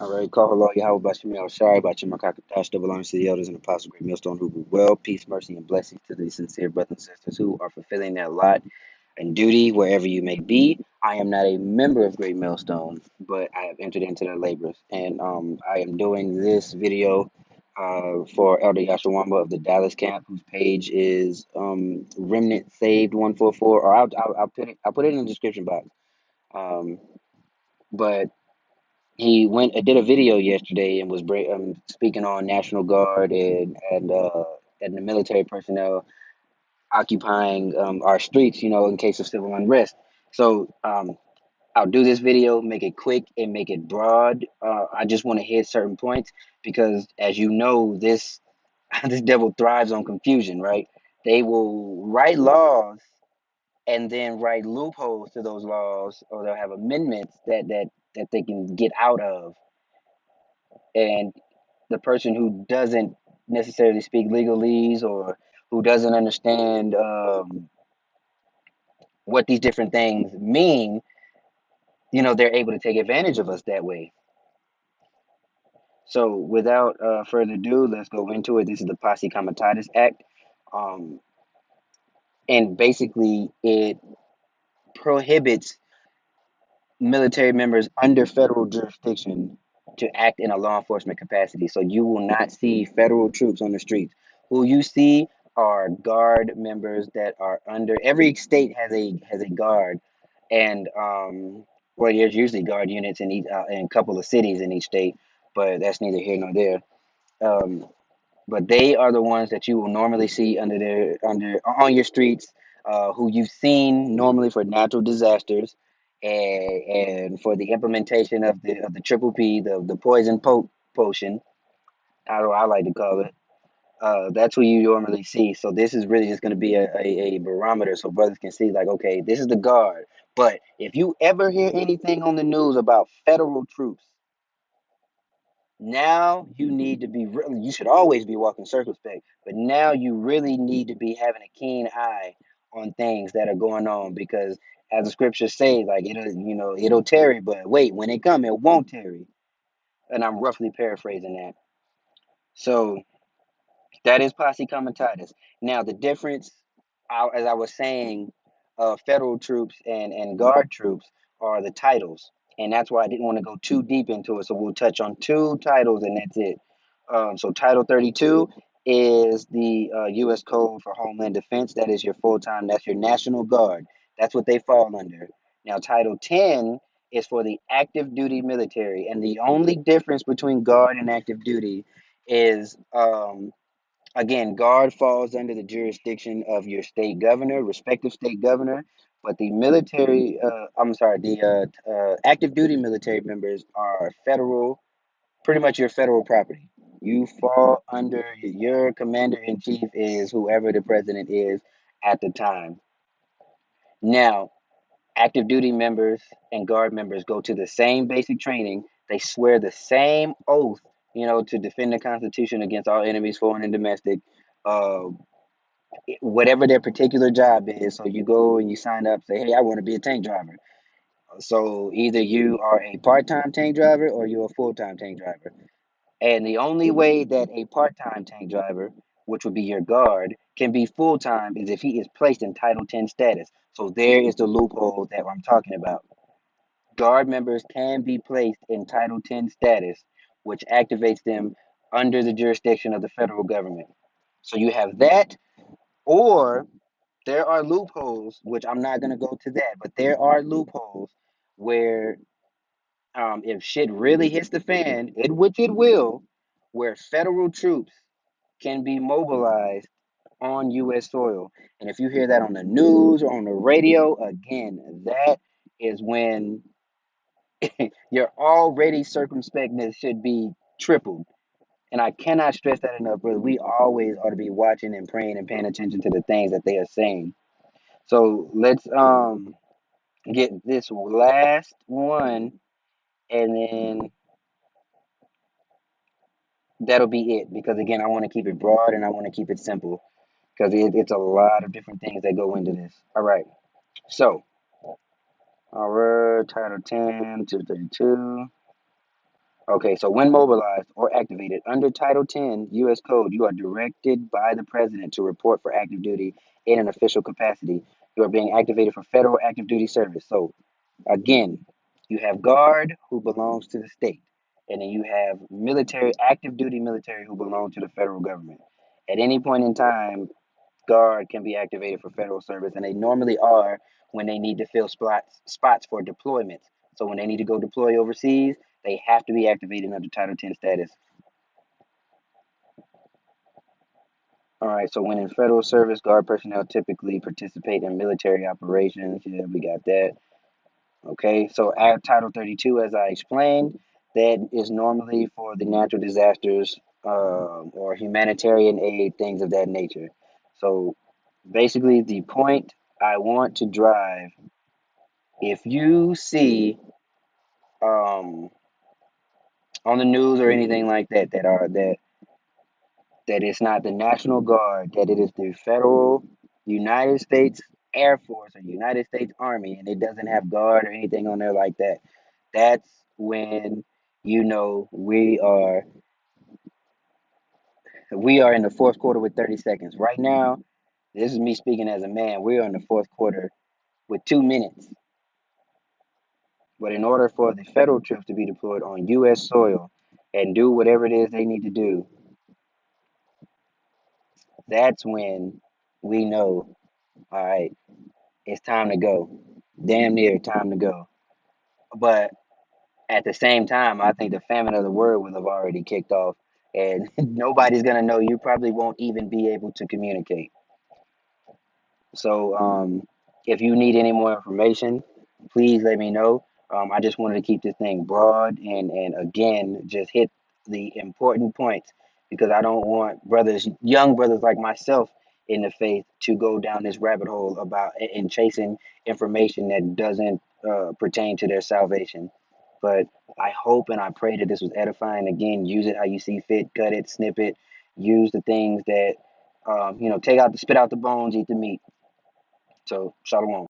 All right, call hello, Yahweh about Shemel. Sorry about you, Makakatash, double honors to the elders and apostles, great millstone who rule well. Peace, mercy, and blessings to the sincere brothers and sisters who are fulfilling their lot and duty wherever you may be. I am not a member of Great Millstone, but I have entered into their labors. And I am doing this video for Elder Yashawamba of the Dallas camp, whose page is Remnant Saved 144. Or I'll put it in the description box. Um, but he did a video yesterday and was speaking on National Guard and the military personnel occupying our streets, in case of civil unrest. So I'll do this video, make it quick and make it broad. I just want to hit certain points because, as you know, this this devil thrives on confusion, right? They will write laws and then write loopholes to those laws, or they'll have amendments that they can get out of. And the person who doesn't necessarily speak legalese or who doesn't understand what these different things mean, they're able to take advantage of us that way. So, without further ado, let's go into it. This is the Posse Comitatus Act, um, and basically it prohibits military members under federal jurisdiction to act in a law enforcement capacity. So you will not see federal troops on the streets. Who you see are guard members that are under. Every state has a guard, and well, there's usually guard units in a couple of cities in each state, but that's neither here nor there. Um, but they are the ones that you will normally see under on your streets, who you've seen normally for natural disasters, and for the implementation of the triple P, the potion, how I like to call it. That's who you normally see. So this is really just going to be a barometer, so brothers can see, like, okay, this is the guard. But if you ever hear anything on the news about federal troops, now you need to be really, you should always be walking circumspect, but now you really need to be having a keen eye on things that are going on, because as the scriptures say, like, it'll tarry, but wait, when it come, it won't tarry. And I'm roughly paraphrasing that. So that is posse comitatus. Now the difference, as I was saying, federal troops and guard troops are the titles, and that's why I didn't want to go too deep into it. So we'll touch on two titles, and that's it. So Title 32 is the U.S. Code for Homeland Defense. That is your full time. That's your National Guard. That's what they fall under. Now Title 10 is for the active duty military, and the only difference between guard and active duty is again, guard falls under the jurisdiction of your state governor, respective state governor, but the military, I'm sorry, the active duty military members are federal, pretty much your federal property. You fall under, your commander in chief is whoever the president is at the time. Now, active duty members and guard members go to the same basic training. They swear the same oath, to defend the Constitution against all enemies, foreign and domestic. Uh, Whatever their particular job is. So you go and you sign up, say, hey, I want to be a tank driver. So either you are a part-time tank driver or you're a full-time tank driver. And the only way that a part-time tank driver, which would be your guard, can be full-time is if he is placed in Title 10 status. So there is the loophole that I'm talking about. Guard members can be placed in Title 10 status, which activates them under the jurisdiction of the federal government. So you have that, or there are loopholes, which I'm not going to go to that, but there are loopholes where, if shit really hits the fan, which it will, where federal troops can be mobilized on U.S. soil. And if you hear that on the news or on the radio, again, that is when your already circumspectness should be tripled. And I cannot stress that enough, brother. We always ought to be watching and praying and paying attention to the things that they are saying. So let's get this last one, and then that'll be it. Because again, I want to keep it broad and I want to keep it simple, because it's a lot of different things that go into this. All right. So, all right, Title 10 to 32. Okay, so when mobilized or activated under Title 10 U.S. Code, you are directed by the President to report for active duty in an official capacity. You are being activated for federal active duty service. So, again, you have Guard, who belongs to the state, and then you have military, active duty military, who belong to the federal government. At any point in time, Guard can be activated for federal service, and they normally are when they need to fill spots for deployments. So when they need to go deploy overseas, they have to be activated under Title 10 status. All right, so when in federal service, Guard personnel typically participate in military operations. Yeah, we got that. Okay, so at Title 32, as I explained, that is normally for the natural disasters or humanitarian aid, things of that nature. So basically, the point I want to drive, if you see um, on the news or anything like that that it's not the National Guard, that it is the federal United States Air Force or United States Army, and it doesn't have guard or anything on there like that, that's when you know we are in the fourth quarter with 30 seconds. Right now, this is me speaking as a man. We're in the fourth quarter with 2 minutes. But in order for the federal troops to be deployed on U.S. soil and do whatever it is they need to do, that's when we know, all right, it's time to go. Damn near time to go. But at the same time, I think the famine of the word will have already kicked off, and nobody's gonna know. You probably won't even be able to communicate. So, if you need any more information, please let me know. I just wanted to keep this thing broad and again, just hit the important points because I don't want brothers, young brothers like myself in the faith, to go down this rabbit hole about and chasing information that doesn't pertain to their salvation. But I hope and I pray that this was edifying. Again, use it how you see fit, cut it, snip it, use the things that, take out the spit out the bones, eat the meat. So, shalom.